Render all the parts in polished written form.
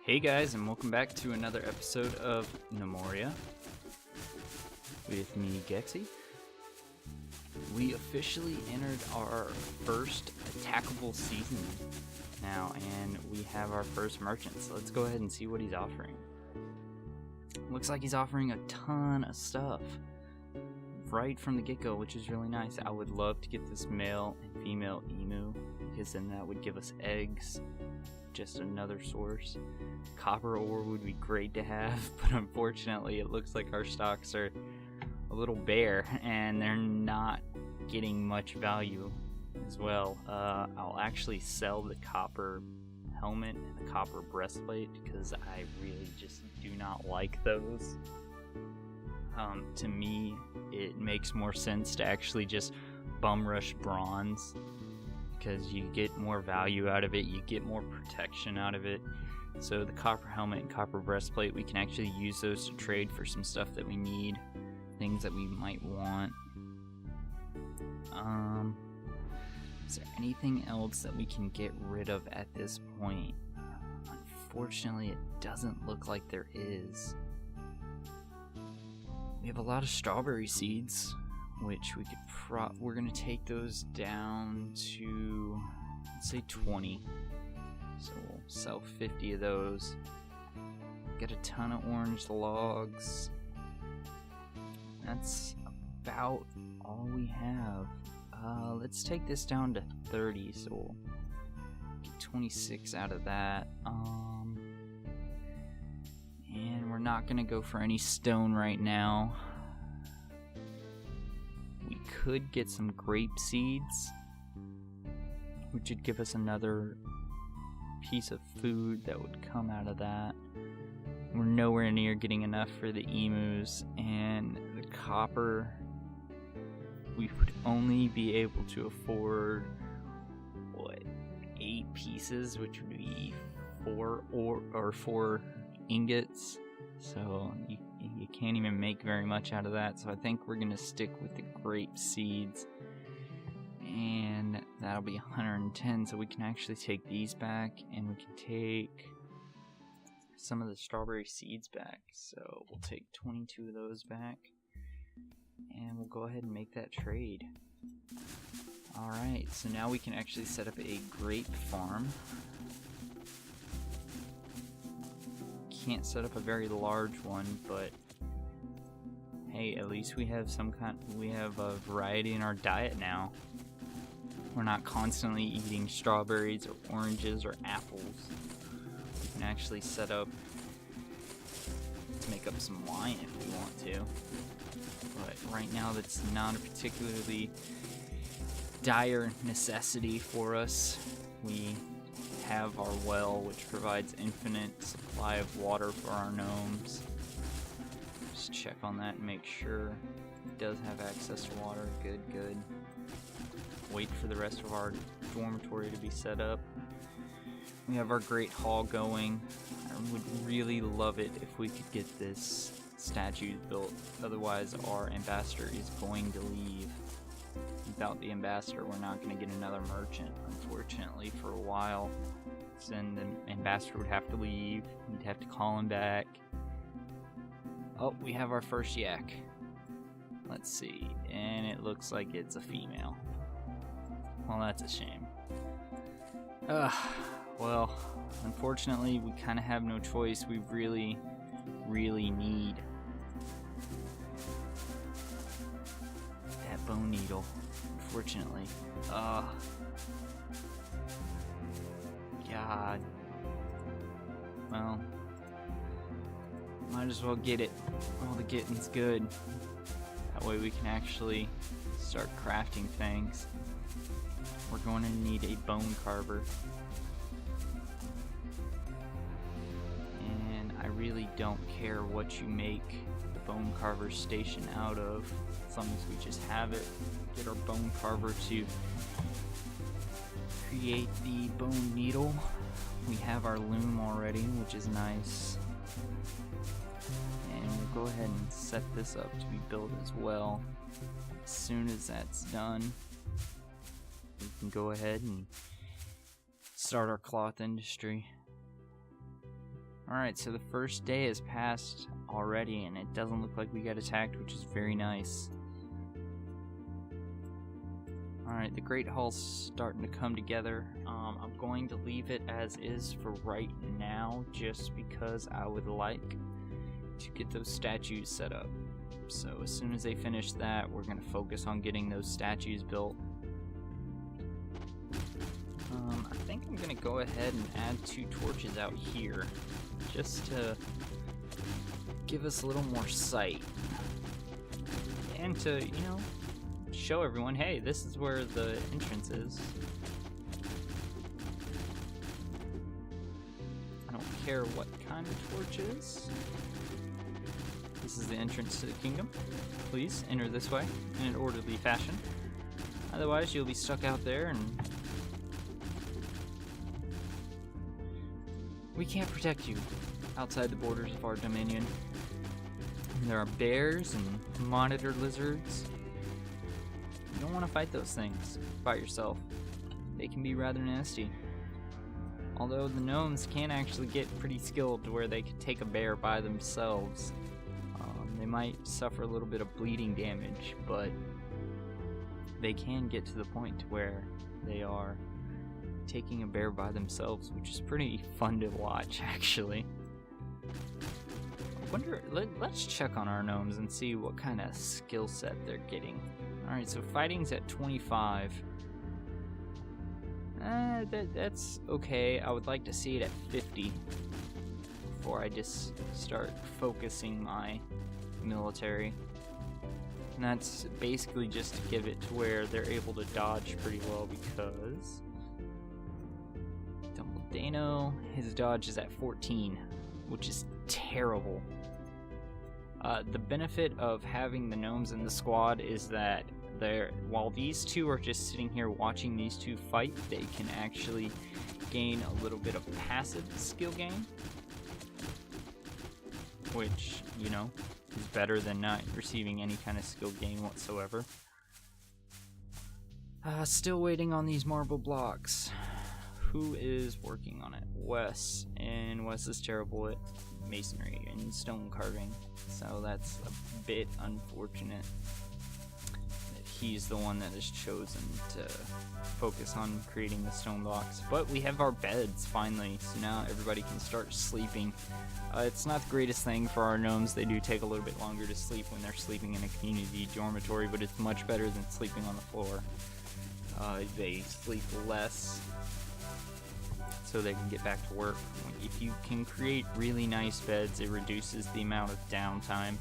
Hey guys, and welcome back to another episode of Gnomoria with me, Gexy. We officially entered our first attackable season now, and we have our first merchant, so let's go ahead and see what he's offering. Looks like he's offering a ton of stuff right from the get-go, which is really nice. I would love to get this male and female emu, because then that would give us eggs. Just another source. Copper ore would be great to have, but unfortunately it looks like our stocks are a little bare and they're not getting much value as well. I'll actually sell the copper helmet and the copper breastplate because I really just do not like those. To me, it makes more sense to actually just bum rush bronze, because you get more value out of it, you get more protection out of it. So the copper helmet and copper breastplate, we can actually use those to trade for some stuff that we need, things that we might want. Is there anything else that we can get rid of at this point? Unfortunately, it doesn't look like there is. We have a lot of strawberry seeds, which we could we're gonna take those down to, let's say 20. So we'll sell 50 of those. Get a ton of orange logs. That's about all we have. Let's take this down to 30, so we'll get 26 out of that. And we're not gonna go for any stone right now. We could get some grape seeds, which would give us another piece of food that would come out of that. We're nowhere near getting enough for the emus, and the copper, we would only be able to afford, 8 pieces, which would be 4 ingots. So you can't even make very much out of that, so I think we're gonna stick with the grape seeds, and that'll be 110, so we can actually take these back, and we can take some of the strawberry seeds back. So we'll take 22 of those back, and we'll go ahead and make that trade. Alright, so now we can actually set up a grape farm. Can't set up a very large one, but hey, at least we have a variety in our diet now. We're not constantly eating strawberries or oranges or apples. We can actually set up to make up some wine if we want to, but right now that's not a particularly dire necessity for us. We have our well, which provides infinite supply of water for our gnomes. Just check on that and make sure it does have access to water. Good. Wait for the rest of our dormitory to be set up. We have our great hall going. I would really love it if we could get this statue built, otherwise our ambassador is going to leave. Without the ambassador, we're not going to get another merchant, unfortunately, for a while. Then the ambassador would have to leave. We'd have to call him back. Oh, we have our first yak. Let's see. And it looks like it's a female. Well, that's a shame. Well, unfortunately, we kind of have no choice. We really need that bone needle. Unfortunately. God. Well, might as well get it while the getting's good. That way we can actually start crafting things. We're going to need a bone carver. And I really don't care what you make the bone carver station out of, as long as we just have it. Get our bone carver to create the bone needle. We have our loom already, which is nice. And we'll go ahead and set this up to be built as well. As soon as that's done, we can go go ahead and start our cloth industry. Alright, so the first day has passed already, and it doesn't look like we got attacked, which is very nice. Alright, the Great Hall's starting to come together. I'm going to leave it as is for right now, just because I would like to get those statues set up. So as soon as they finish that, we're going to focus on getting those statues built. I think I'm going to go ahead and add 2 torches out here, just to give us a little more sight. And to, you know, show everyone, hey, this is where the entrance is. I don't care what kind of torches. This is the entrance to the kingdom. Please enter this way in an orderly fashion. Otherwise, you'll be stuck out there and we can't protect you outside the borders of our dominion. There are bears and monitor lizards. You don't want to fight those things by yourself. They can be rather nasty. Although the gnomes can actually get pretty skilled to where they can take a bear by themselves. They might suffer a little bit of bleeding damage, but they can get to the point where they are taking a bear by themselves, which is pretty fun to watch, actually. I wonder, let's check on our gnomes and see what kind of skill set they're getting. Alright, so fighting's at 25. That's okay. I would like to see it at 50 before I just start focusing my military. And that's basically just to give it to where they're able to dodge pretty well, because Dano, his dodge is at 14, which is terrible. The benefit of having the gnomes in the squad is that while these 2 are just sitting here watching these 2 fight, they can actually gain a little bit of passive skill gain, which, you know, is better than not receiving any kind of skill gain whatsoever. Still waiting on these marble blocks. Who is working on it? Wes, and Wes is terrible at masonry and stone carving, so that's a bit unfortunate that he's the one that is chosen to focus on creating the stone blocks. But we have our beds finally, so now everybody can start sleeping. It's not the greatest thing for our gnomes. They do take a little bit longer to sleep when they're sleeping in a community dormitory, but it's much better than sleeping on the floor. They sleep less, so they can get back to work. If you can create really nice beds, it reduces the amount of downtime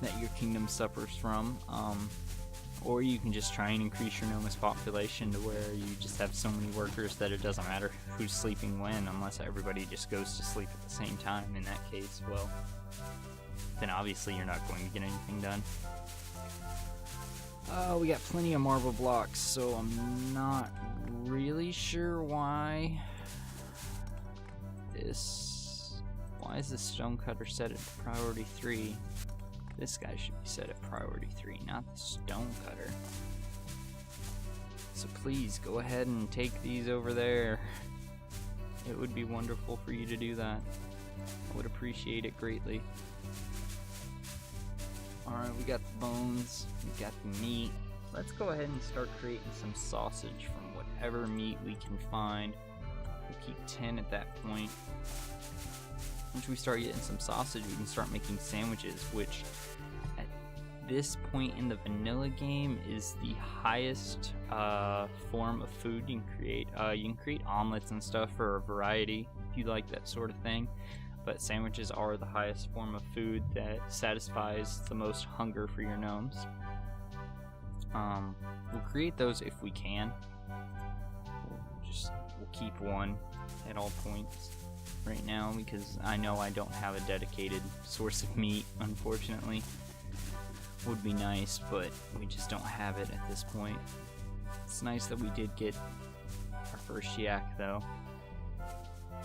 that your kingdom suffers from. Or you can just try and increase your gnomes population to where you just have so many workers that it doesn't matter who's sleeping when, unless everybody just goes to sleep at the same time. In that case, well, then obviously you're not going to get anything done. We got plenty of marble blocks, so I'm not really sure why is this stonecutter set at priority 3? This guy should be set at priority 3, not the stonecutter. So please go ahead and take these over there. It would be wonderful for you to do that. I would appreciate it greatly. Alright, we got the bones, we got the meat. Let's go ahead and start creating some sausage from whatever meat we can find. We'll keep 10 at that point. Once we start getting some sausage, we can start making sandwiches, which at this point in the vanilla game is the highest form of food you can create. You can create omelets and stuff for a variety if you like that sort of thing, but sandwiches are the highest form of food that satisfies the most hunger for your gnomes. We'll create those if we can. We'll keep one at all points right now, because I know I don't have a dedicated source of meat, unfortunately. Would be nice, but we just don't have it at this point. It's nice that we did get our first yak, though.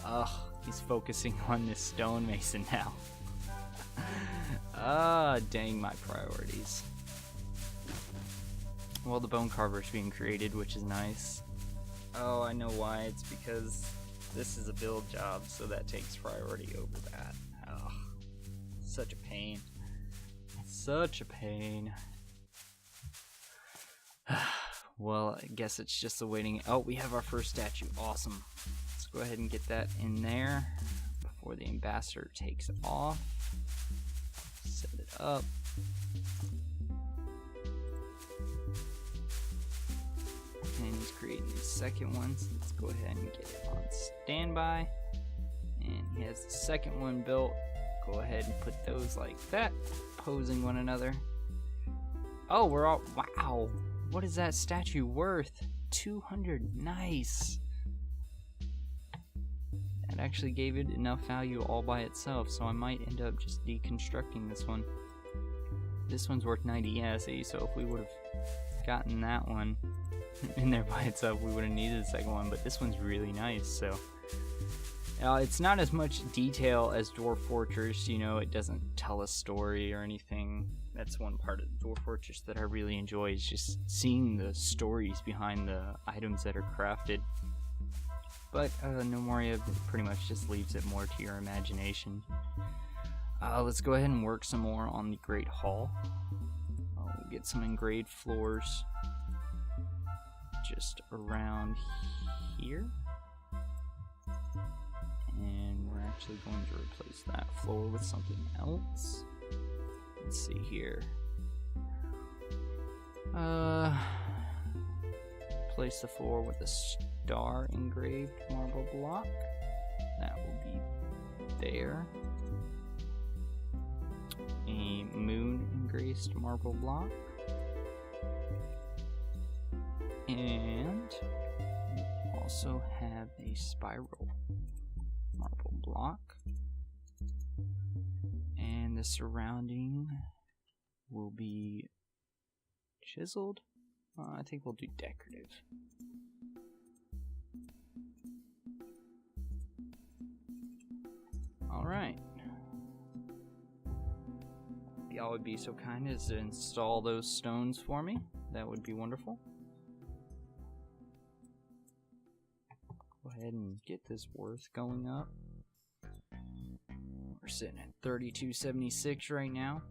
Ugh, he's focusing on this stonemason now. Dang my priorities. Well, the bone carver's being created, which is nice. Oh, I know why. It's because this is a build job, so that takes priority over that. Oh, such a pain. Such a pain. Well, I guess it's just awaiting. Oh, we have our first statue. Awesome. Let's go ahead and get that in there before the ambassador takes off. Set it up. And he's creating the second one, so let's go ahead and get it on standby. And he has the second one built. Go ahead and put those like that, opposing one another. Oh, we're all, wow. What is that statue worth? 200, nice. That actually gave it enough value all by itself, so I might end up just deconstructing this one. This one's worth 90, yeah, see, so if we would have gotten that one in there by itself, we would have needed the second one, but this one's really nice, so. It's not as much detail as Dwarf Fortress, you know, it doesn't tell a story or anything. That's one part of Dwarf Fortress that I really enjoy, is just seeing the stories behind the items that are crafted. But Gnomoria pretty much just leaves it more to your imagination. Let's go ahead and work some more on the Great Hall. We'll get some engraved floors just around here. And we're actually going to replace that floor with something else. Let's see here. Place the floor with a star engraved marble block. That will be there. A moon engraved marble block. And we'll also have a spiral marble block. And the surrounding will be chiseled. I think we'll do decorative. Alright. Y'all would be so kind as to install those stones for me. That would be wonderful. Go ahead and get this worth going up. We're sitting at 3276 right now,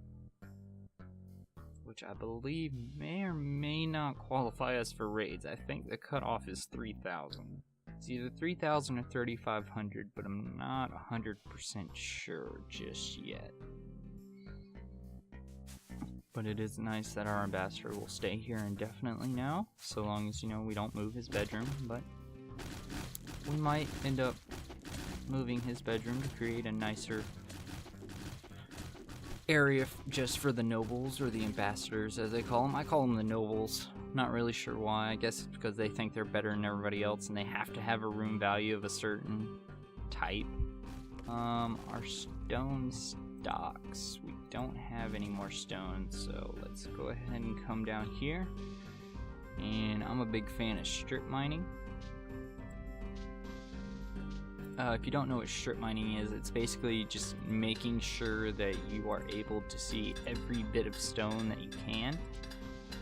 which I believe may or may not qualify us for raids. I think the cutoff is 3,000. It's either 3,000 or 3,500, but I'm not 100% sure just yet. But it is nice that our ambassador will stay here indefinitely now, so long as, you know, we don't move his bedroom, but we might end up moving his bedroom to create a nicer area just for the nobles, or the ambassadors as they call them. I call them the nobles. Not really sure why. I guess it's because they think they're better than everybody else and they have to have a room value of a certain type. Our stone stocks. We don't have any more stones, so let's go ahead and come down here. And I'm a big fan of strip mining. If you don't know what strip mining is, it's basically just making sure that you are able to see every bit of stone that you can.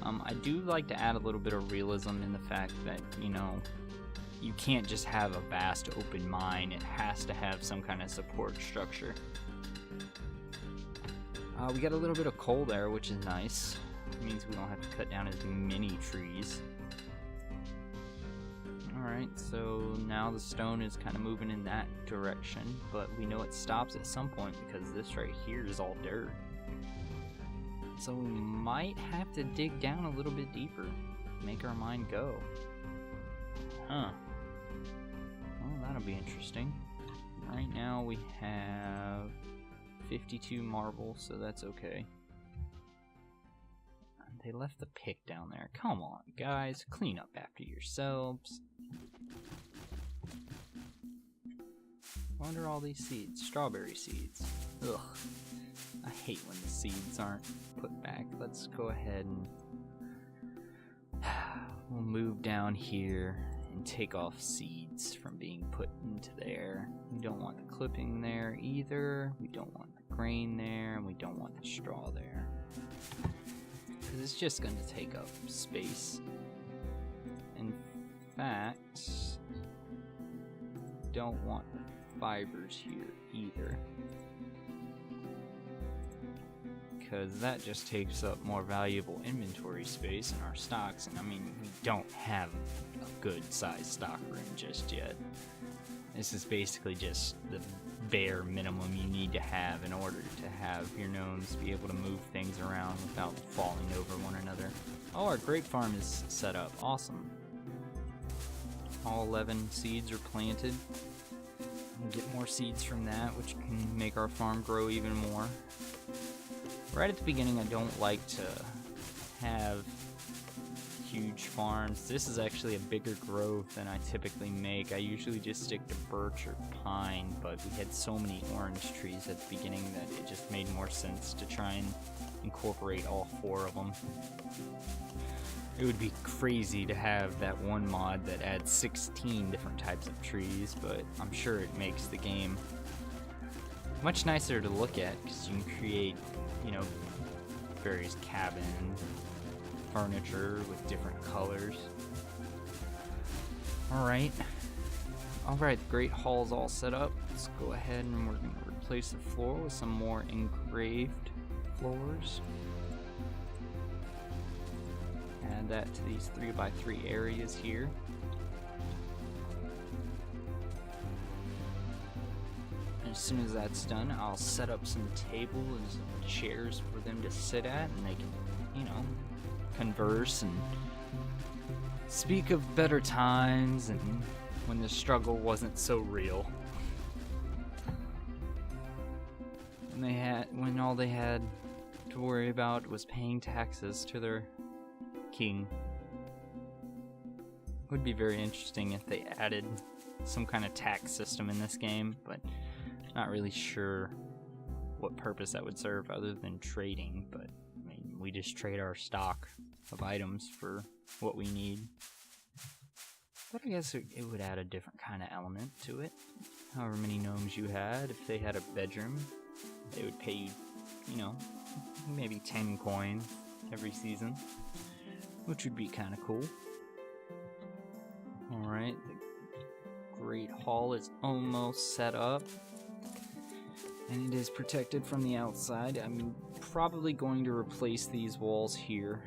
I do like to add a little bit of realism in the fact that, you know, you can't just have a vast open mine. It has to have some kind of support structure. We got a little bit of coal there, which is nice. It means we don't have to cut down as many trees. Alright, so now the stone is kind of moving in that direction, but we know it stops at some point because this right here is all dirt. So we might have to dig down a little bit deeper, make our mine go. Huh. Well, that'll be interesting. Right now we have 52 marble, so that's okay. They left the pick down there. Come on, guys. Clean up after yourselves. What are all these seeds? Strawberry seeds. Ugh. I hate when the seeds aren't put back. Let's go ahead and we'll move down here and take off seeds from being put into there. We don't want the clipping there either. We don't want the grain there, and we don't want the straw there. Because it's just going to take up space. In fact, don't want fibers here either, because that just takes up more valuable inventory space in our stocks, and I mean, we don't have a good sized stock room just yet. This is basically just the bare minimum you need to have in order to have your gnomes be able to move things around without falling over one another. Oh, our grape farm is set up. Awesome. All 11 seeds are planted. We'll get more seeds from that, which can make our farm grow even more. Right at the beginning, I don't like to have huge farms. This is actually a bigger growth than I typically make. I usually just stick to birch or pine, but we had so many orange trees at the beginning that it just made more sense to try and incorporate all 4 of them. It would be crazy to have that one mod that adds 16 different types of trees, but I'm sure it makes the game much nicer to look at, because you can create, you know, various cabins, furniture with different colors. Alright, the Great Hall's all set up. Let's go ahead and we're going to replace the floor with some more engraved floors. Add that to these 3x3 areas here. And as soon as that's done, I'll set up some tables and some chairs for them to sit at, and they can, you know, converse and speak of better times and when the struggle wasn't so real. When all they had to worry about was paying taxes to their king. It would be very interesting if they added some kind of tax system in this game, but not really sure what purpose that would serve other than trading. But I mean, we just trade our stock of items for what we need. But I guess it would add a different kind of element to it. However many gnomes you had, if they had a bedroom, they would pay you, you know, maybe 10 coins every season, which would be kind of cool. Alright, the Great Hall is almost set up, and it is protected from the outside. I'm probably going to replace these walls here,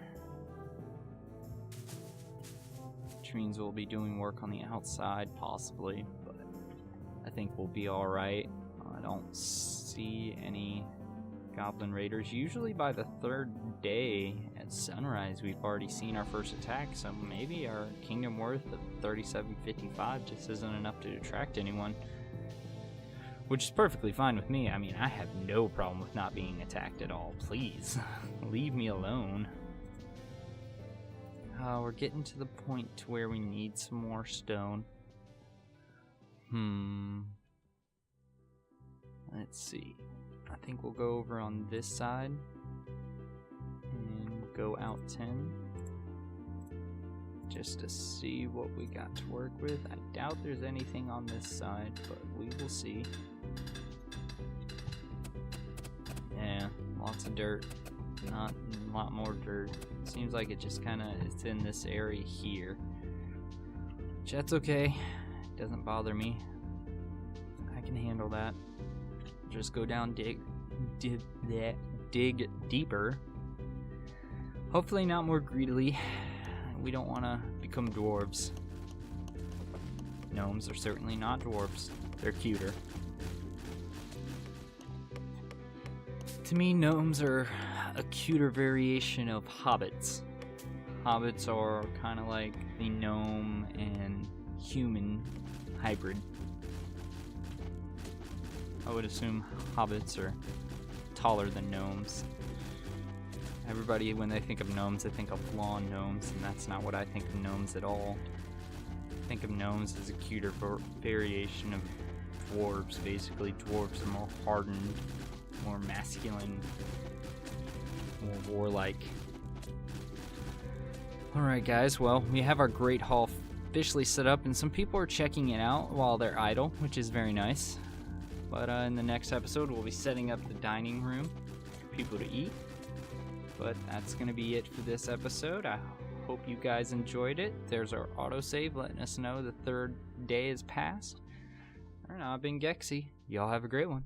which means we'll be doing work on the outside possibly, but I think we'll be alright. I don't see any goblin raiders. Usually by the 3rd day at sunrise we've already seen our first attack, so maybe our kingdom worth of 3755 just isn't enough to attract anyone, which is perfectly fine with me. I mean, I have no problem with not being attacked at all. Please leave me alone. We're getting to the point to where we need some more stone. Let's see. I think we'll go over on this side and go out 10 just to see what we got to work with. I doubt there's anything on this side, but we will see. Yeah, lots of dirt. Not a lot more dirt. Seems like it just kind of is in this area here, which that's okay. It doesn't bother me. I can handle that. Just go down, dig deeper. Hopefully not more greedily. We don't want to become dwarves. Gnomes are certainly not dwarves. They're cuter. To me, gnomes are a cuter variation of hobbits. Hobbits are kind of like the gnome and human hybrid. I would assume hobbits are taller than gnomes. Everybody, when they think of gnomes, they think of lawn gnomes, and that's not what I think of gnomes at all. I think of gnomes as a cuter variation of dwarves, basically. Dwarves are more hardened, more masculine, more warlike. Alright guys, well, we have our Great Hall officially set up, and some people are checking it out while they're idle, which is very nice. But in the next episode, we'll be setting up the dining room for people to eat. But that's going to be it for this episode. I hope you guys enjoyed it. There's our autosave letting us know the 3rd day has passed. Alright, I've been Gexy. Y'all have a great one.